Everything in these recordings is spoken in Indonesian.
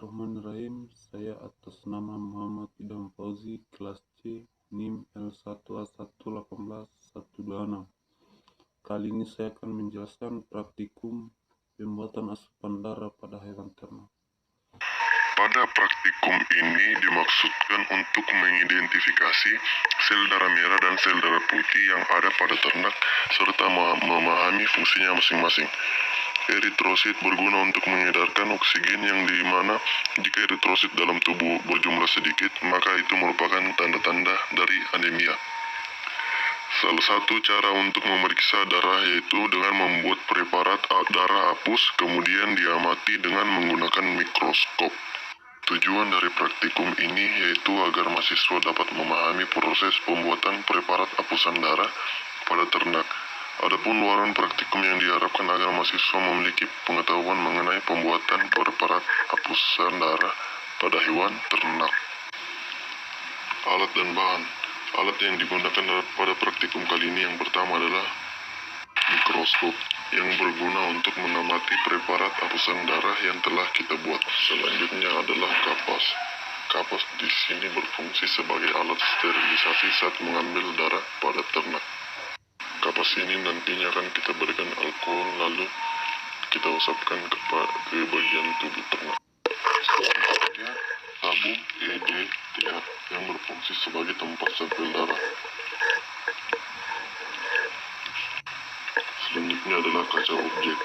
Bismillahirrahmanirrahim. Saya atas nama Muhammad Idham Fauzi, kelas C, NIM L1A1181126. Kali ini saya akan menjelaskan praktikum pembuatan asupan darah pada hewan ternak. Pada praktikum ini dimaksudkan untuk mengidentifikasi sel darah merah dan sel darah putih yang ada pada ternak serta memahami fungsinya masing-masing. Eritrosit berguna untuk mengedarkan oksigen yang dimana jika eritrosit dalam tubuh berjumlah sedikit, maka itu merupakan tanda-tanda dari anemia. Salah satu cara untuk memeriksa darah yaitu dengan membuat preparat darah hapus, kemudian diamati dengan menggunakan mikroskop. Tujuan dari praktikum ini yaitu agar mahasiswa dapat memahami proses pembuatan preparat hapusan darah pada ternak. Adapun luaran praktikum yang diharapkan agar mahasiswa memiliki pengetahuan mengenai pembuatan preparat hapusan darah pada hewan ternak. Alat dan bahan. Alat yang digunakan pada praktikum kali ini yang pertama adalah mikroskop yang berguna untuk mengamati preparat hapusan darah yang telah kita buat. Selanjutnya adalah kapas. Kapas di sini berfungsi sebagai alat sterilisasi saat mengambil darah pada ternak. Kapas ini nantinya akan kita berikan alkohol lalu kita usapkan ke bagian tubuh ternak. Selanjutnya tabung EDTA yang berfungsi sebagai tempat sampel darah. Selanjutnya adalah kaca objek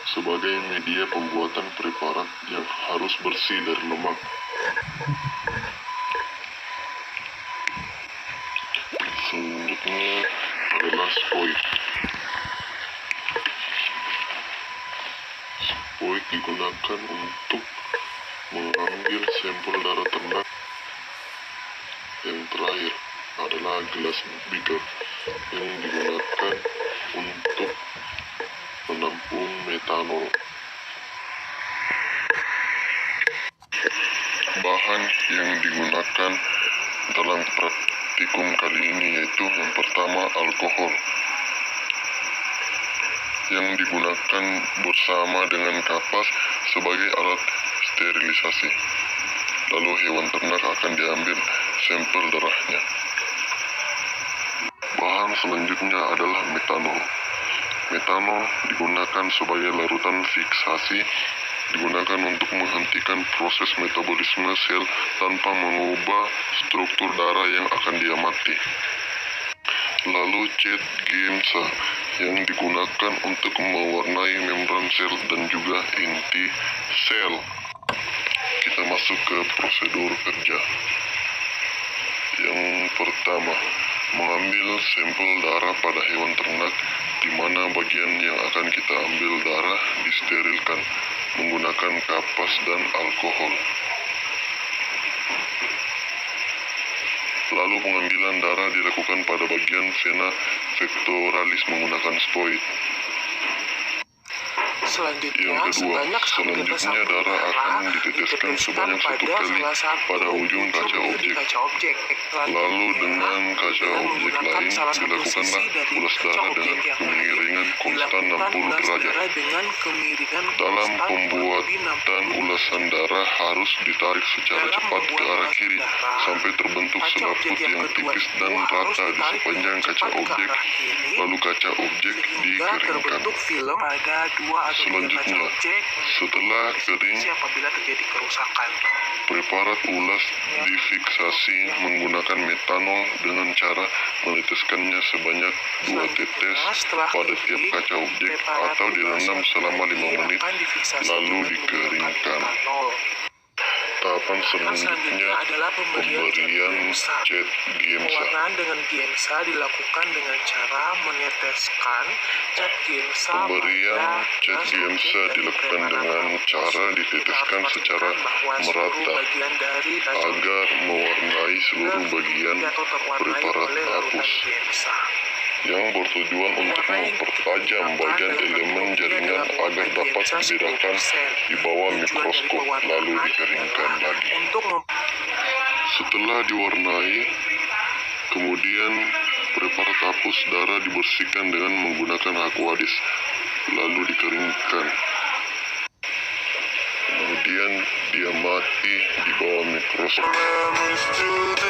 sebagai media pembuatan preparat yang harus bersih dari lemak. Selanjutnya adalah spoit. Spoit digunakan untuk mengambil sampel darah ternak. Yang terakhir adalah gelas beaker yang digunakan untuk menampung metanol. Bahan yang digunakan dalam praktikum kali ini yaitu yang pertama alkohol yang digunakan bersama dengan kapas sebagai alat sterilisasi. Lalu hewan ternak akan diambil sampel darahnya. Bahan selanjutnya adalah metanol. Metanol digunakan sebagai larutan fiksasi, digunakan untuk menghentikan proses metabolisme sel tanpa mengubah struktur darah yang akan diamati. Lalu cat GMSA yang digunakan untuk mewarnai membran sel dan juga inti sel. Kita masuk ke prosedur kerja. Yang pertama, mengambil sampel darah pada hewan ternak di mana bagian yang akan kita ambil darah disterilkan menggunakan kapas dan alkohol. Lalu pengambilan darah dilakukan pada bagian vena pectoralis menggunakan spoit. Selanjutnya darah akan diteteskan sebanyak 1 kali pada ujung kaca objek. Lalu dengan kaca objek lain dilakukanlah ulas darah dengan kemiringan konstan 60 derajat. Dalam pembuatan ulasan darah harus ditarik secara cepat ke arah kiri sampai terbentuk selaput yang tipis dan rata di sepanjang kaca objek. Lalu kaca objek dikeringkan. Selanjutnya, setelah kering, preparat ulas difiksasi menggunakan metanol dengan cara meneteskannya sebanyak 2 tetes pada tiap kaca objek atau direndam selama 5 menit lalu dikeringkan. Tahapan selanjutnya pemberian cat GMSA. Pewarnaan dengan GMSA dilakukan dengan cara meneteskan cat GMSA. Pemberian cat GMSA dilakukan dengan cara diteteskan secara merata agar mewarnai seluruh bagian preparat hapus, yang bertujuan untuk mempertajam bagian elemen jaringan agar dapat dibedakan di bawah mikroskop lalu dikeringkan lagi. Setelah diwarnai, kemudian preparat hapus darah dibersihkan dengan menggunakan aquadis lalu dikeringkan. Kemudian kemudian dia mati di bawah mikroskop.